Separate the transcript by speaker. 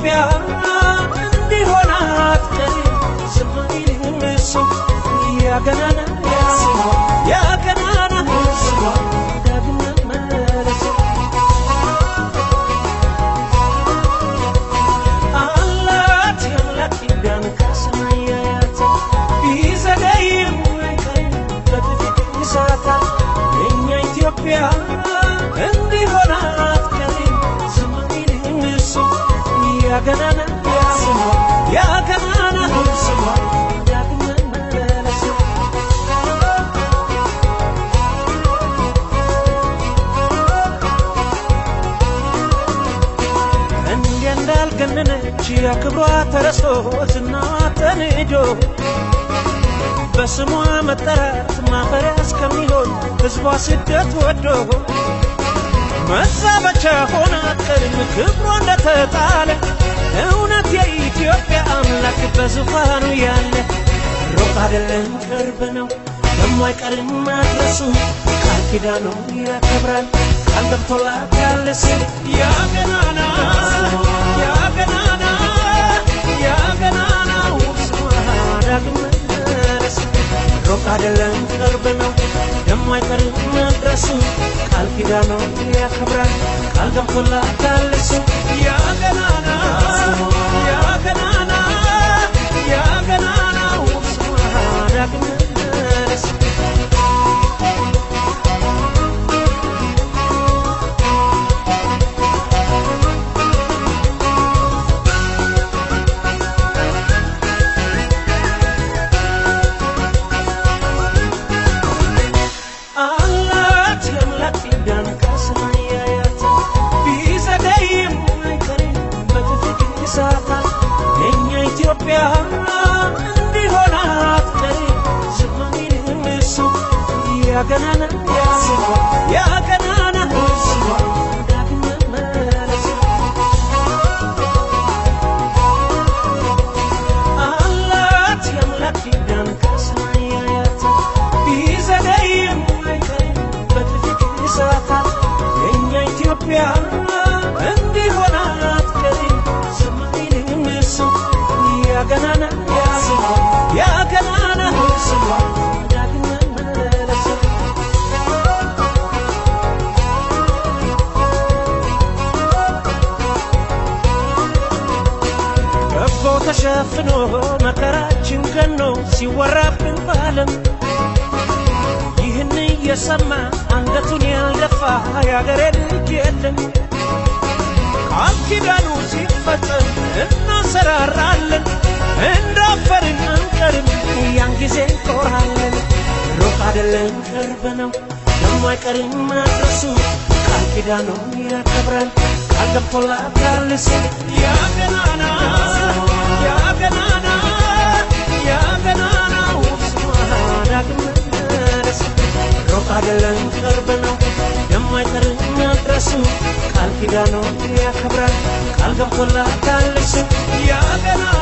Speaker 1: ኢትዮጵያ እንዲሆናት ስማይልም እሱ ያገናና ያገናና ዳግም መመለስ አላት የአምላክ ኪዳን ከሰማይ ያያት ቢዘገይም አይቀርም በጥቂት ይሳታል የእኛ ኢትዮጵያ እንዲሆናት ስማይልም እሱ ያገናና ያገናና ዳግም መመለስ እንዳልገነነች ያክብሯ ተረስቶ ዝናዋ ተንዶ በስሟ መጠራት ማፈሪያ እስከሚሆን ሕዝቧ ስደት ወዶ መዛበቻ ሆና ቀርም ክብሯ እንደተጣለ እውነት የኢትዮጵያ አምላክ በዙፋኑ ያለ ሩቅ አይደለም ቅርብ ነው የማይቀርም መድረሱ ቃል ኪዳኑን ያከብራል ቃል ገብቶላታል ሲል ያገናና ያገናና ያገናናው ስሟ ዳግም መመለስ ሩቅ አይደለም ቅርብ ነው የማይቀርም መድረሱ ቃል ኪዳኑን ያከብራል ቃል ገብቶላታል ሲል ያገናና ያገናና ያገናናው ስሟ ዳግም መመለስ ኢትዮጵያ እንዲሆናት ስማይልም እሱ ያገናና ያገናና ዳግም መመለስ አላት የአምላክ ኪዳን ከሰማይ ያያት ቢዘገይም አይቀርም በጥቂት ይሳታል የእኛ ኢትዮጵያ እንዲሆናት ስማይልም እሱ ያገናና ያገናና ዳግም መመለስ ከቦ ተሸፍኖ መከራችን ገኖ ሲወራብን ባለም ይህን እየሰማ አንገቱን ያልደፋ ያገሬ ልጅ የለም ቃል ኪዳኑ ሲፈጸም እናሰራራለን እንዳፈርን አንቀርም ያን ጊዜ እንኮራለን ሩቅ አይደለም ቅርብ ነው የማይቀርም መድረሱ ቃል ኪዳኑን ያከብራል ቃል ገብቶላታል ሲል ያገናና ያገናና ያገናናው ስሟ ዳግም መመለስ ሩቅ አይደለም ቅርብ ነው የማይቀርም መድረሱ ቃል ኪዳኑን ያከብራል ቃል ገብቶላታል ሲል ያገናና